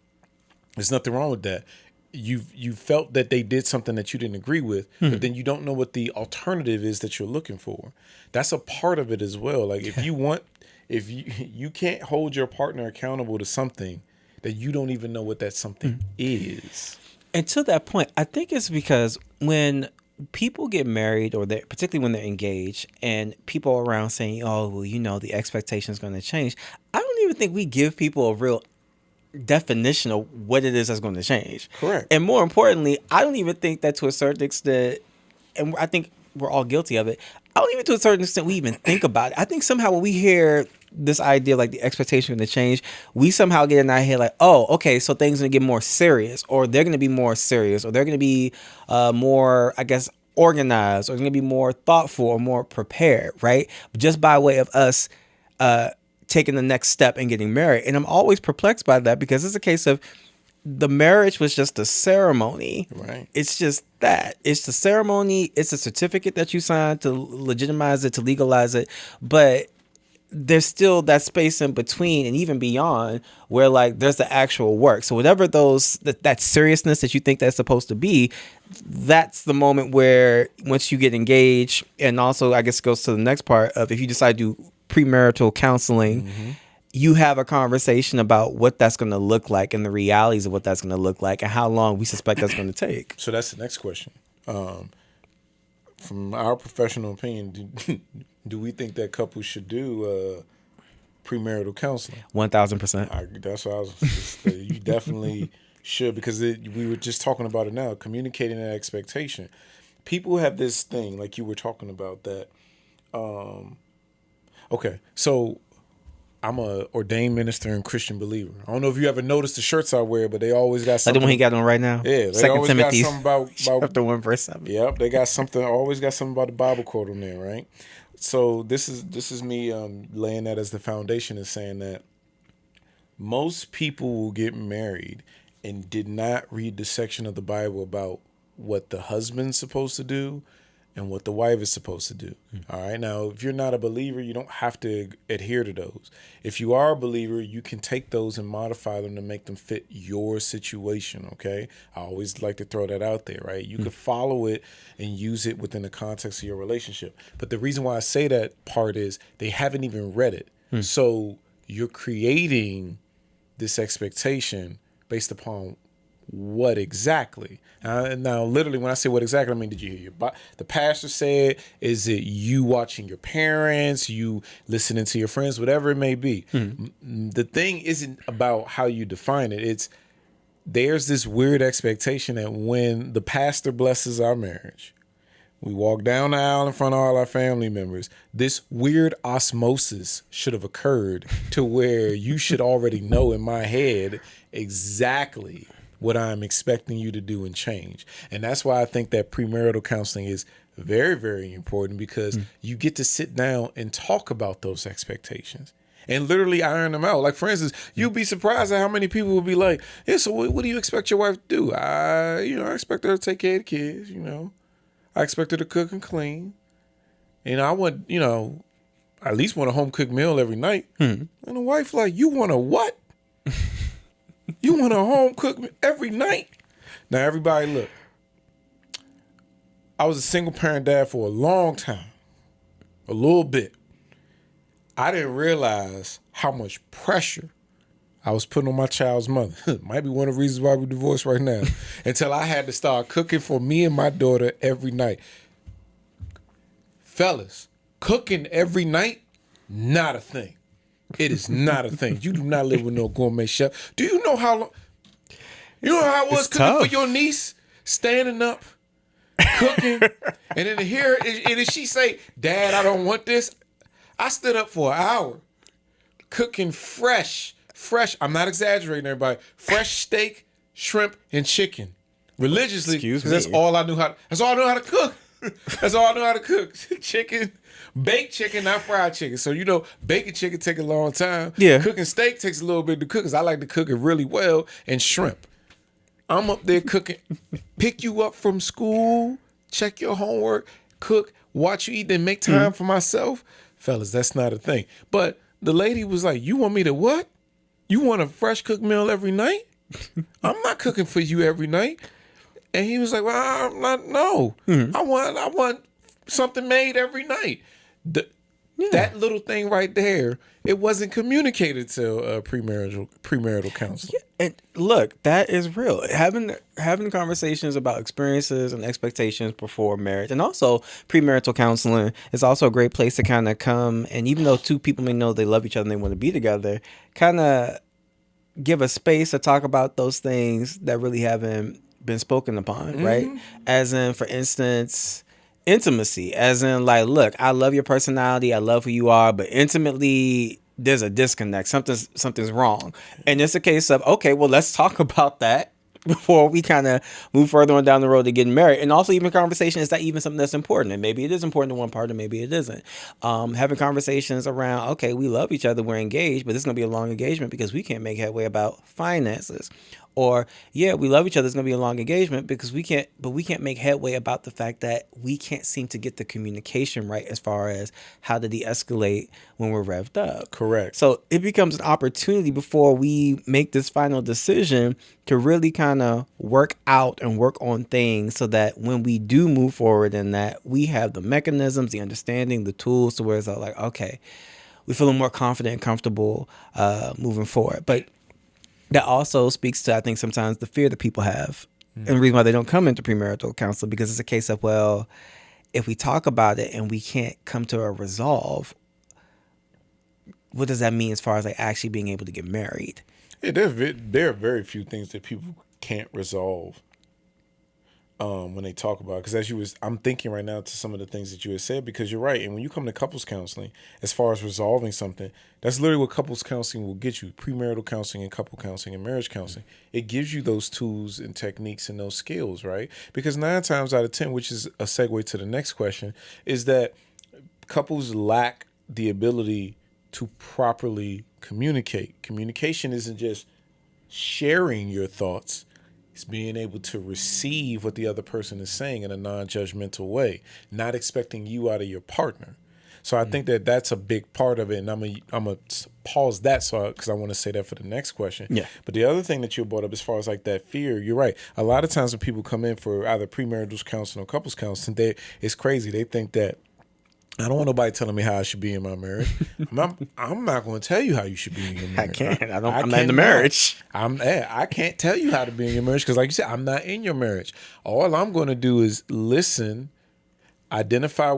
There's nothing wrong with that. You felt that they did something that you didn't agree with, but then you don't know what the alternative is that you're looking for. That's a part of it as well. Like if you can't hold your partner accountable to something that you don't even know what that something is. And to that point, I think it's because when people get married, or particularly when they're engaged, and people are around saying, "Oh, well, the expectation is going to change." I don't even think we give people a real definition of what it is that's going to change. Correct. And more importantly, I don't even think that to a certain extent, and I think we're all guilty of it, I don't even to a certain extent we even think about it. I think somehow when we hear this idea like the expectation going to change, we somehow get in our head like, oh, okay, so things are going to get more serious, or they're going to be more serious, or they're going to be more, I guess, organized, or going to be more thoughtful or more prepared, right? Just by way of us taking the next step and getting married. And I'm always perplexed by that, because it's a case of the marriage was just a ceremony. Right. It's just that. It's the ceremony. It's a certificate that you sign to legitimize it, to legalize it. But there's still that space in between and even beyond where like there's the actual work. So whatever that seriousness that you think that's supposed to be, that's the moment where once you get engaged, and also I guess it goes to the next part of if you decide to do premarital counseling, you have a conversation about what that's going to look like and the realities of what that's going to look like and how long we suspect that's going to take. So that's the next question. From our professional opinion, do we think that couples should do premarital counseling? 1,000%. That's what I was just saying. You definitely should, because we were just talking about it now, communicating that expectation. People have this thing, like you were talking about, that, okay, so I'm a ordained minister and Christian believer. I don't know if you ever noticed the shirts I wear, but they always got something. Like the one he got on right now? Yeah, they 2 always Timothy got something about chapter 1 verse 7. Yep, they got something. Always got something about the Bible quote on there, right? So this is me laying that as the foundation and saying that most people will get married and did not read the section of the Bible about what the husband's supposed to do and what the wife is supposed to do. All right. Now, if you're not a believer, you don't have to adhere to those. If you are a believer, you can take those and modify them to make them fit your situation. Okay. I always like to throw that out there, right? You could follow it and use it within the context of your relationship. But the reason why I say that part is they haven't even read it. So you're creating this expectation based upon what exactly? Now, literally, when I say what exactly, I mean, did you hear the pastor say it? Is it you watching your parents, you listening to your friends, whatever it may be? The thing isn't about how you define it. There's this weird expectation that when the pastor blesses our marriage, we walk down the aisle in front of all our family members, this weird osmosis should have occurred to where you should already know in my head exactly what I'm expecting you to do and change. And that's why I think that premarital counseling is very, very important, because you get to sit down and talk about those expectations and literally iron them out. Like, for instance, you'd be surprised at how many people will be like, yeah, so what do you expect your wife to do? I expect her to take care of the kids, I expect her to cook and clean. And I want, at least want a home cooked meal every night. And the wife like, you want a what? You want a home cooked every night? Now, everybody, look. I was a single parent dad for a long time. A little bit. I didn't realize how much pressure I was putting on my child's mother. Might be one of the reasons why we're divorced right now. Until I had to start cooking for me and my daughter every night. Fellas, cooking every night, not a thing. It is not a thing. You do not live with no gourmet chef. Do you know how long? You know how I was cooking tough for your niece, standing up, cooking, and then and she say, "Dad, I don't want this." I stood up for an hour, cooking fresh. I'm not exaggerating, everybody. Fresh steak, shrimp, and chicken, religiously. Excuse me. That's all I knew how. That's all I knew how to cook. That's all I know how to cook. Chicken. Baked chicken, not fried chicken. So, baking chicken take a long time. Yeah. Cooking steak takes a little bit to cook, because I like to cook it really well. And shrimp. I'm up there cooking. Pick you up from school, check your homework, cook, watch you eat, then make time for myself. Fellas, that's not a thing. But the lady was like, you want me to what? You want a fresh cooked meal every night? I'm not cooking for you every night. And he was like, well, I'm not, no. I want something made every night. That little thing right there, it wasn't communicated to premarital counseling. Yeah, and look, that is real. Having conversations about experiences and expectations before marriage, and also premarital counseling is also a great place to kind of come. And even though two people may know they love each other and they want to be together, kind of give a space to talk about those things that really haven't been spoken upon, right? As in, for instance, intimacy, as in like, look, I love your personality, I love who you are, but intimately there's a disconnect. Something's wrong. And it's a case of, okay, well, let's talk about that before we kind of move further on down the road to getting married. And also even conversation, is that even something that's important? And maybe it is important to one part, and maybe it isn't. Having conversations around, okay, we love each other, we're engaged, but this is going to be a long engagement because we can't make headway about finances. Or, yeah, we love each other, it's going to be a long engagement because we can't make headway about the fact that we can't seem to get the communication right as far as how to de-escalate when we're revved up. Correct. So it becomes an opportunity before we make this final decision to really kind of work out and work on things so that when we do move forward in that, we have the mechanisms, the understanding, the tools to where it's like, okay, we feel more confident and comfortable moving forward. But that also speaks to, I think, sometimes the fear that people have and the reason why they don't come into premarital counseling, because it's a case of, well, if we talk about it and we can't come to a resolve, what does that mean as far as like actually being able to get married? Yeah, there are very few things that people can't resolve when they talk about it. Because I'm thinking right now to some of the things that you had said, because you're right. And when you come to couples counseling, as far as resolving something, that's literally what couples counseling will get you. Premarital counseling and couple counseling and marriage counseling. It gives you those tools and techniques and those skills, right? Because 9 times out of 10, which is a segue to the next question, is that couples lack the ability to properly communicate. Communication isn't just sharing your thoughts. It's being able to receive what the other person is saying in a non-judgmental way, not expecting you out of your partner. So I think that that's a big part of it, and I'm gonna pause that because I want to say that for the next question. Yeah. But the other thing that you brought up as far as like that fear, you're right. A lot of times when people come in for either premarital counseling or couples counseling, it's crazy. They think that I don't want nobody telling me how I should be in my marriage. I'm not going to tell you how you should be in your marriage. I'm not in the marriage. I can't tell you how to be in your marriage because, like you said, I'm not in your marriage. All I'm going to do is listen, identify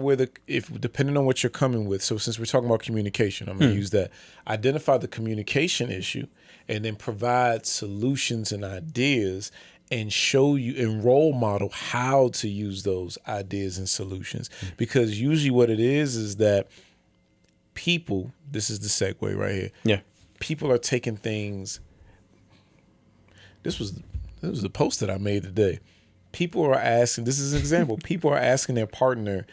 depending on what you're coming with. So since we're talking about communication, I'm going to use that. Identify the communication issue and then provide solutions and ideas and show you and role model how to use those ideas and solutions. Because usually what it is that people, this is the segue right here. Yeah. People are taking things. This was the post that I made today. People are asking, this is an example, people are asking their partner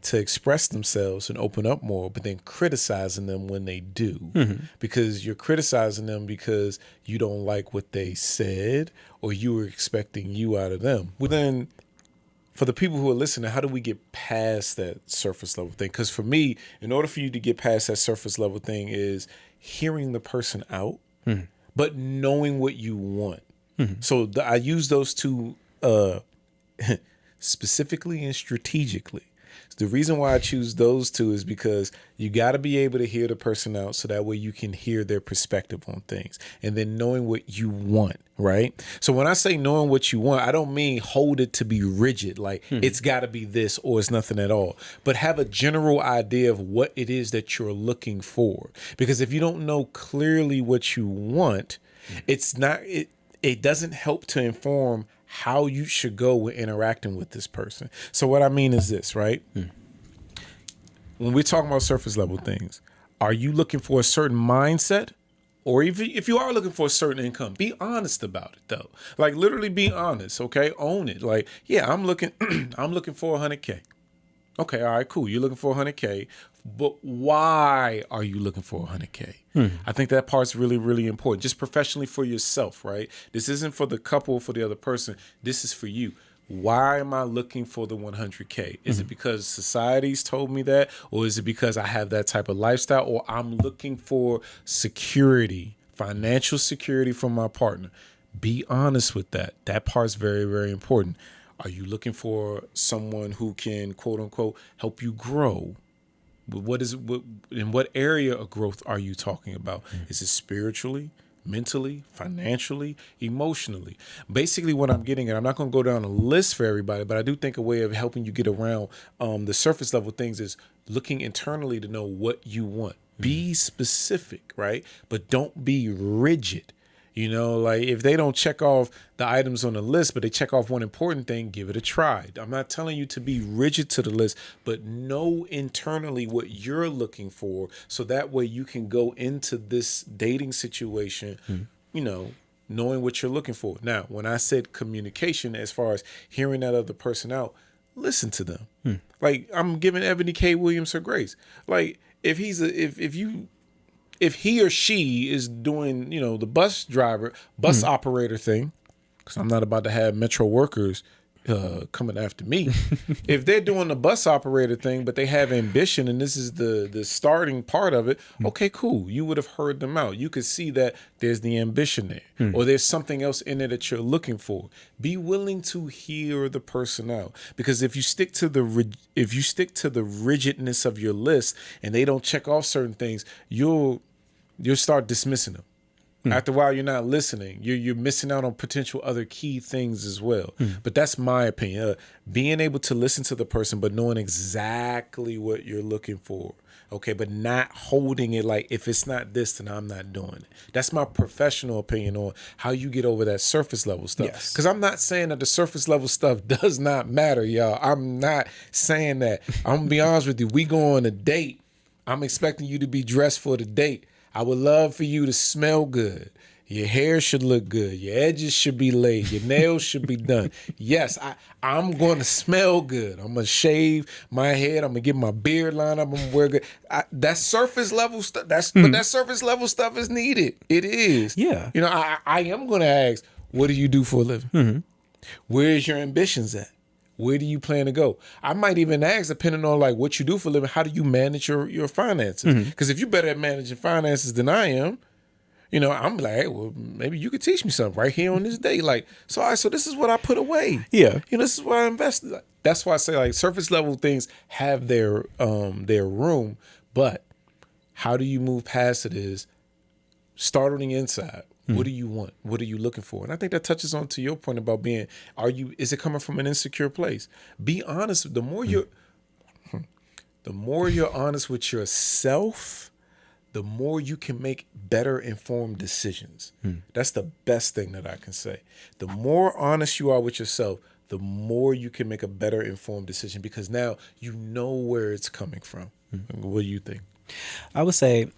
to express themselves and open up more, but then criticizing them when they do. Because you're criticizing them because you don't like what they said or you were expecting you out of them. Well, then for the people who are listening, how do we get past that surface level thing? Because for me, in order for you to get past that surface level thing is hearing the person out, but knowing what you want. So I use those two specifically and strategically. The reason why I choose those two is because you got to be able to hear the person out so that way you can hear their perspective on things, and then knowing what you want, right? So when I say knowing what you want, I don't mean hold it to be rigid, like it's got to be this or it's nothing at all, but have a general idea of what it is that you're looking for. Because if you don't know clearly what you want, it doesn't help to inform how you should go with interacting with this person. So what I mean is this, right? When we're talking about surface level things, are you looking for a certain mindset? Or if you are looking for a certain income, be honest about it though. Like literally be honest, okay? Own it. Like, yeah, I'm looking for $100K. Okay, all right, cool. You're looking for $100K, but why are you looking for $100K? I think that part's really, really important. Just professionally for yourself, right? This isn't for the couple or for the other person. This is for you. Why am I looking for the 100K? Is it because society's told me that, or is it because I have that type of lifestyle, or I'm looking for security, financial security from my partner? Be honest with that. That part's very, very important. Are you looking for someone who can, quote unquote, help you grow? What in what area of growth are you talking about? Is it spiritually, mentally, financially, emotionally? Basically, what I'm getting at, I'm not going to go down a list for everybody, but I do think a way of helping you get around the surface level things is looking internally to know what you want. Be specific, right? But don't be rigid. You know, like if they don't check off the items on the list, but they check off one important thing, give it a try. I'm not telling you to be rigid to the list, but know internally what you're looking for. So that way you can go into this dating situation, you know, knowing what you're looking for. Now, when I said communication, as far as hearing that other person out, listen to them. Like I'm giving Ebony K. Williams her grace. Like if he or she is doing, you know, the bus operator thing, because I'm not about to have Metro workers coming after me. If they're doing the bus operator thing, but they have ambition and this is the starting part of it, okay, cool. You would have heard them out. You could see that there's the ambition there, or there's something else in it that you're looking for. Be willing to hear the person out, because if you stick to the rigidness of your list and they don't check off certain things, you'll start dismissing them. After a while, you're not listening. You're missing out on potential other key things as well. But that's my opinion. Being able to listen to the person, but knowing exactly what you're looking for. Okay, but not holding it like, if it's not this, then I'm not doing it. That's my professional opinion on how you get over that surface level stuff. Yes. Because I'm not saying that the surface level stuff does not matter, y'all. I'm not saying that. I'm going to be honest with you. We go on a date. I'm expecting you to be dressed for the date. I would love for you to smell good. Your hair should look good. Your edges should be laid. Your nails should be done. Yes, I'm going to smell good. I'm going to shave my head. I'm going to get my beard lined up. I'm going to wear good. That surface level stuff, but that surface level stuff is needed. It is. Yeah. You know, I am going to ask, what do you do for a living? Where's your ambitions at? Where do you plan to go? I might even ask, depending on like what you do for a living, how do you manage your finances? Because if you're better at managing finances than I am, you know, I'm like, hey, well, maybe you could teach me something right here on this day. Like, so this is what I put away. Yeah. You know, this is what I invested. That's why I say like surface level things have their room, but how do you move past it is start on the inside. What do you want? What are you looking for? And I think that touches on to your point about is it coming from an insecure place? Be honest. The more you're honest with yourself, the more you can make better informed decisions. That's the best thing that I can say. The more honest you are with yourself, the more you can make a better informed decision, because now you know where it's coming from. What do you think? I would say,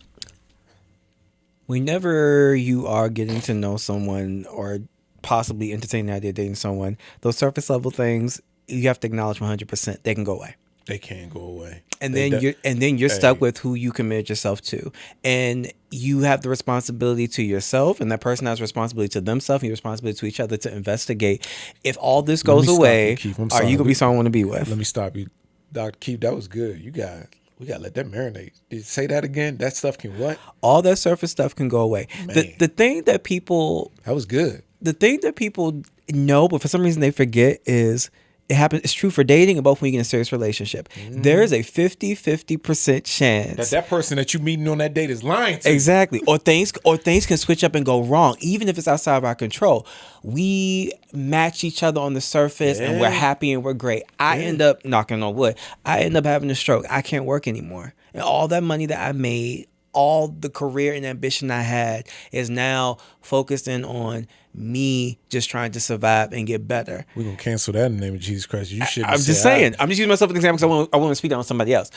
whenever you are getting to know someone or possibly entertaining the idea of dating someone, those surface level things, you have to acknowledge 100% they can go away. They can go away. And then you're stuck with who you committed yourself to. And you have the responsibility to yourself, and that person has responsibility to themselves and your responsibility to each other to investigate. If all this goes away, are you going to be someone I want to be with? Let me stop you. Dr. Keith, that was good. We got to let that marinate. Did you say that again? That stuff can what? All that surface stuff can go away. The thing that people... That was good. The thing that people know, but for some reason they forget, is it happens. It's true for dating and both when you get in a serious relationship. There is a 50% chance that person that you meeting on that date is lying to you. Exactly. Or things can switch up and go wrong, even if it's outside of our control. We match each other on the surface and we're happy and we're great. I end up, knocking on wood, having a stroke. I can't work anymore. And all that money that I made, all the career and ambition I had is now focused in on me just trying to survive and get better. We're going to cancel that in the name of Jesus Christ. You shouldn't. I'm just saying. I'm just using myself as an example because I want to speak down on somebody else.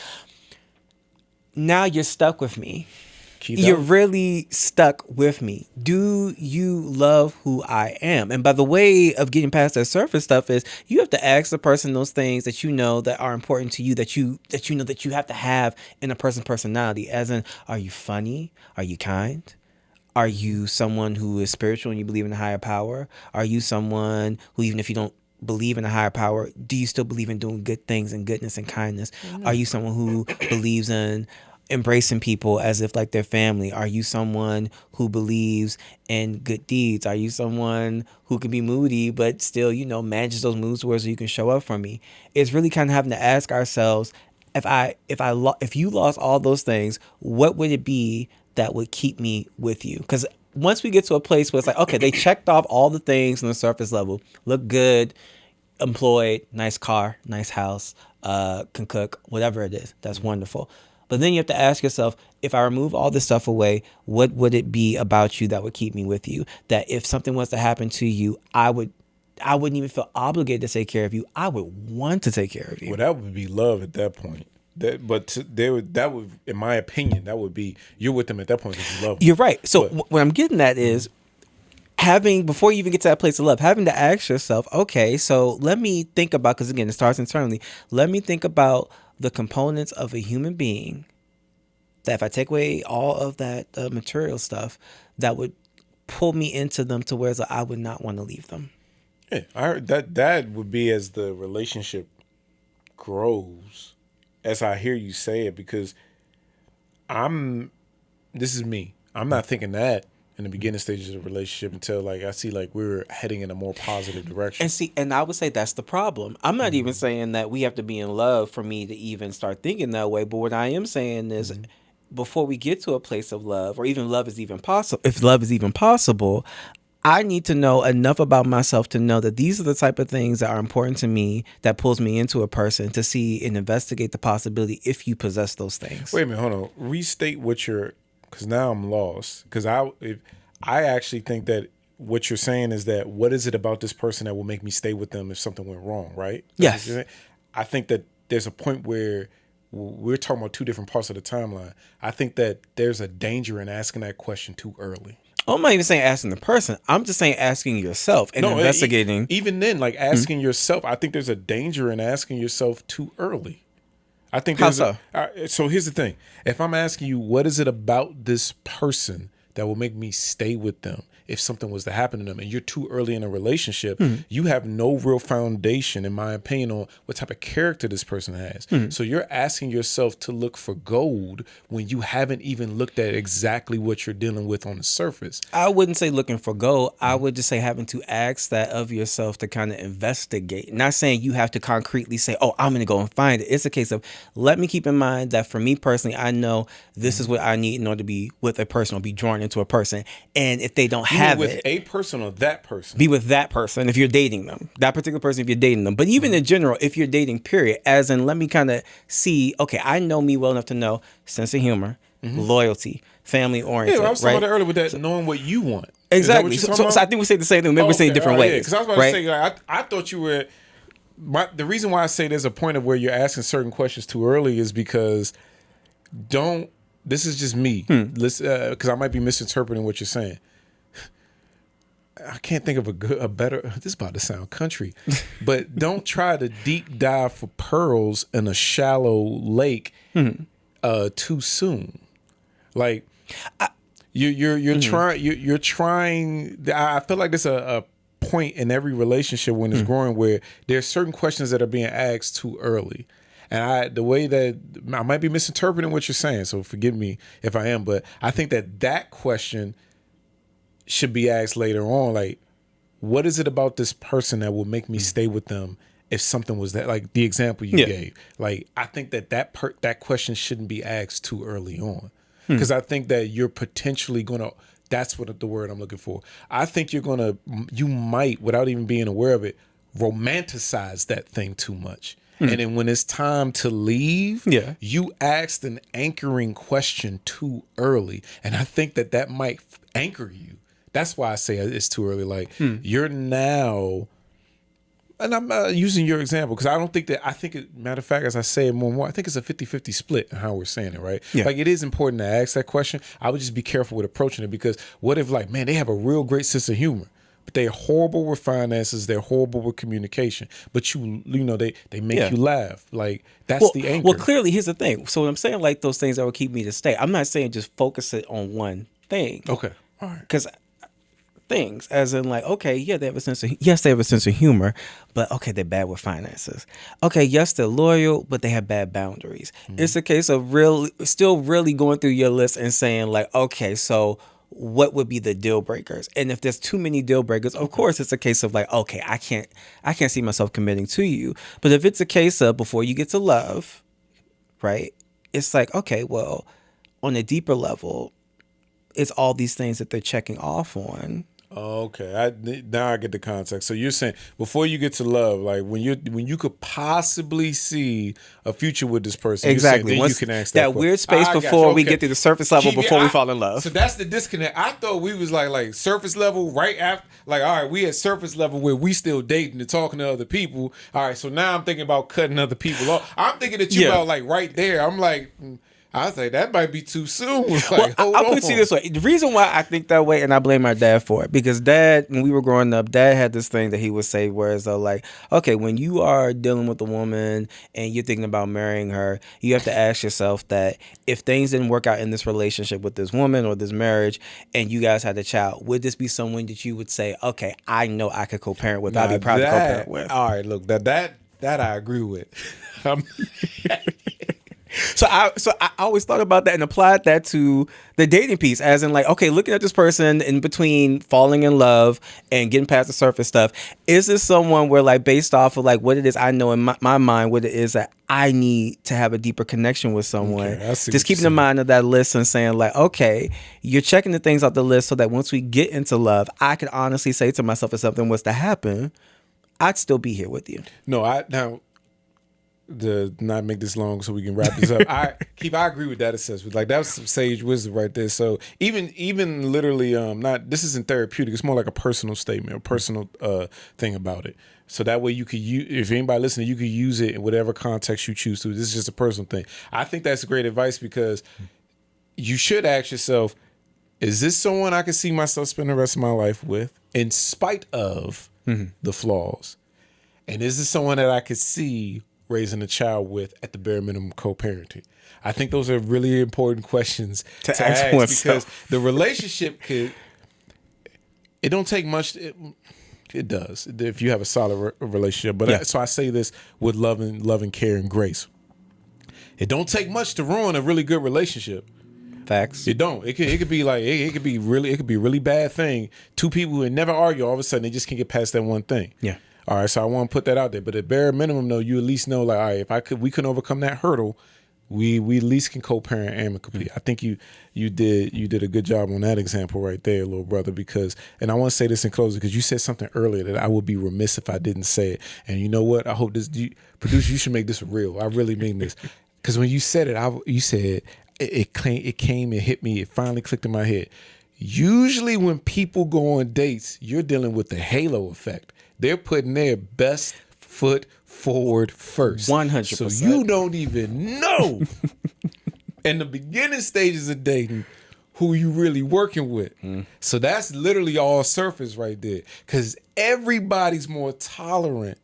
Now you're stuck with me. You're really stuck with me. Do you love who I am? And by the way of getting past that surface stuff is you have to ask the person those things that you know that are important to you, that you know that you have to have in a person's personality. As in, are you funny? Are you kind? Are you someone who is spiritual and you believe in a higher power? Are you someone who, even if you don't believe in a higher power? Do you still believe in doing good things and goodness and kindness? Are you someone who believes in embracing people as if like their family? Are you someone who believes in good deeds? Are you someone who can be moody but still, manages those moods where so you can show up for me? It's really kind of having to ask ourselves, if you lost all those things, what would it be that would keep me with you? Because once we get to a place where it's like, okay, they checked off all the things on the surface level, look good, employed, nice car, nice house, can cook, whatever it is, that's wonderful. But then you have to ask yourself, if I remove all this stuff away, what would it be about you that would keep me with you? That if something was to happen to you, I wouldn't even feel obligated to take care of you. I would want to take care of you. Well, that would be love at that point. That would, in my opinion, that would be, you're with them at that point because you love them. You're right. So what I'm getting at is before you even get to that place of love, having to ask yourself, okay, so let me think about, because again, it starts internally. Let me think about the components of a human being that if I take away all of that material stuff, that would pull me into them to where I would not want to leave them. Yeah, I heard that would be as the relationship grows, as I hear you say it, because this is me. I'm not thinking that in the beginning stages of the relationship until like I see like we're heading in a more positive direction. And I would say that's the problem. I'm not even saying that we have to be in love for me to even start thinking that way. But what I am saying is before we get to a place of love, or even love is even possible, if love is even possible, I need to know enough about myself to know that these are the type of things that are important to me, that pulls me into a person, to see and investigate the possibility if you possess those things. Wait a minute, hold on. Restate because now I'm lost. Because I actually think that what you're saying is that what is it about this person that will make me stay with them if something went wrong, right? Yes. I think that there's a point where we're talking about two different parts of the timeline. I think that there's a danger in asking that question too early. I'm not even saying asking the person. I'm just saying asking yourself and investigating. Even then, like asking yourself, I think there's a danger in asking yourself too early. I think How so? So here's the thing. If I'm asking you, what is it about this person that will make me stay with them if something was to happen to them, and you're too early in a relationship, you have no real foundation, in my opinion, on what type of character this person has. So you're asking yourself to look for gold when you haven't even looked at exactly what you're dealing with on the surface. I wouldn't say looking for gold. I would just say having to ask that of yourself to kind of investigate. Not saying you have to concretely say, oh, I'm going to go and find it. It's a case of, let me keep in mind that for me personally, I know this is what I need in order to be with a person or be drawn into a person. And if they don't have with it, a person or that person, be with that person if you're dating them, that particular person if you're dating them. But even in general, if you're dating, period, as in, let me kind of see, okay, I know me well enough to know sense of humor, loyalty, family oriented. Yeah, I was talking about that earlier with that, knowing what you want. Exactly. So I think we say the same thing. Maybe we're saying different ways. Because I was about to say, like, I thought you were. The reason why I say there's a point of where you're asking certain questions too early is because this is just me. Because I might be misinterpreting what you're saying. I can't think of a better. This is about to sound country, but don't try to deep dive for pearls in a shallow lake too soon. Like you're trying. I feel like there's a point in every relationship when it's growing where there's certain questions that are being asked too early. And the way that I might be misinterpreting what you're saying, so forgive me if I am, but I think that question should be asked later on. Like, what is it about this person that will make me stay with them if something was that, like the example you gave? Like, I think that question shouldn't be asked too early on, because I think that you're potentially gonna. That's what the word I'm looking for. I think you might, without even being aware of it, romanticize that thing too much. And then when it's time to leave, you asked an anchoring question too early. And I think that might anchor you. That's why I say it's too early. Like, you're now, and I'm using your example because I don't think that, matter of fact, as I say it more and more, I think it's a 50-50 split in how we're saying it, right? Yeah. Like, it is important to ask that question. I would just be careful with approaching it, because what if, like, man, they have a real great sense of humor, but they're horrible with finances, they're horrible with communication, but they make you laugh. Like, that's the anchor. Well, clearly, here's the thing. So I'm saying, like, those things that will keep me to stay. I'm not saying just focus it on one thing. Okay. All right. Because things, as in like, okay, yeah, they have a sense of humor, but okay, they're bad with finances. Okay, yes, they're loyal, but they have bad boundaries. It's a case of still really going through your list and saying like, okay, so what would be the deal breakers? And if there's too many deal breakers, of course it's a case of like, okay, I can't see myself committing to you. But if it's a case of before you get to love, right? It's like, okay, well, on a deeper level, it's all these things that they're checking off on. Okay, now I get the context. So you're saying before you get to love, like when you could possibly see a future with this person, Exactly. Then Once you can ask that weird space before we get to the surface level before we fall in love. So that's the disconnect. I thought we was like surface level right after. Like, all right, we at surface level where we still dating and talking to other people. All right, so now I'm thinking about cutting other people off. I'm thinking that you about like right there. I'm like. I think that might be too soon. Like, I'll put it this way. The reason why I think that way, and I blame my dad for it, because Dad, when we were growing up, Dad had this thing that he would say, whereas though, like, okay, when you are dealing with a woman and you're thinking about marrying her, you have to ask yourself that if things didn't work out in this relationship with this woman or this marriage, and you guys had a child, would this be someone that you would say, okay, I know I could co-parent with, I'd be proud to co-parent with? All right, look, that I agree with. So I always thought about that and applied that to the dating piece, as in like, okay, looking at this person in between falling in love and getting past the surface stuff, is this someone where like based off of like what it is I know in my mind, what it is that I need to have a deeper connection with someone, just keeping in mind of that list and saying like, okay, you're checking the things off the list so that once we get into love, I can honestly say to myself, if something was to happen, I'd still be here with you. No, to not make this long so we can wrap this up. I agree with that assessment. Like that was some sage wisdom right there. So even literally, this isn't therapeutic. It's more like a personal statement, a personal thing about it. So that way you could use, if anybody listening, you could use it in whatever context you choose to. This is just a personal thing. I think that's great advice because you should ask yourself, is this someone I can see myself spend the rest of my life with in spite of the flaws? And is this someone that I could see raising a child with at the bare minimum co-parenting? I think those are really important questions to ask because the relationship it don't take much. It does if you have a solid relationship. But so I say this with love and care and grace. It don't take much to ruin a really good relationship. Facts. It don't. It could be like it could be a really bad thing. Two people who never argue, all of a sudden they just can't get past that one thing. Yeah. All right, so I want to put that out there. But at bare minimum, though, you at least know, like, all right, we couldn't overcome that hurdle, we at least can co-parent amicably. I think you did a good job on that example right there, little brother. Because, and I want to say this in closing, because you said something earlier that I would be remiss if I didn't say it. And you know what? I hope producer, you should make this real. I really mean this, because when you said it, you said it came and hit me. It finally clicked in my head. Usually, when people go on dates, you're dealing with the halo effect. They're putting their best foot forward first. 100%. So you don't even know in the beginning stages of dating who you really working with. So that's literally all surface right there. Because everybody's more tolerant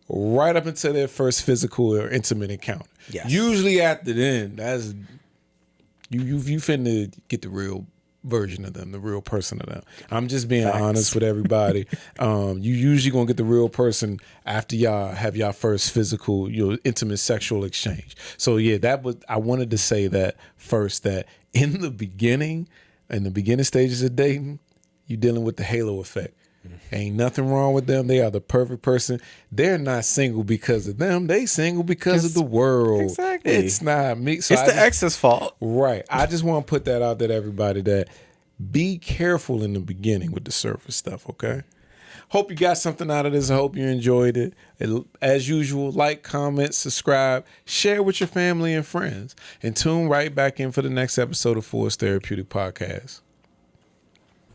right up until their first physical or intimate encounter. Yes. Usually after then, that's you finna get the real version of them, the real person of them. I'm just being honest with everybody. You usually gonna get the real person after y'all have y'all first physical, intimate sexual exchange. So yeah, I wanted to say that first, that in the beginning stages of dating, you're dealing with the halo effect. Ain't nothing wrong with them. They are the perfect person. They're not single because of them. They single because of the world. Exactly. It's not me. So it's the ex's fault. Right. I just want to put that out there to everybody, that be careful in the beginning with the surface stuff, okay? Hope you got something out of this. I hope you enjoyed it. As usual, like, comment, subscribe, share with your family and friends, and tune right back in for the next episode of Force Therapeutic Podcast.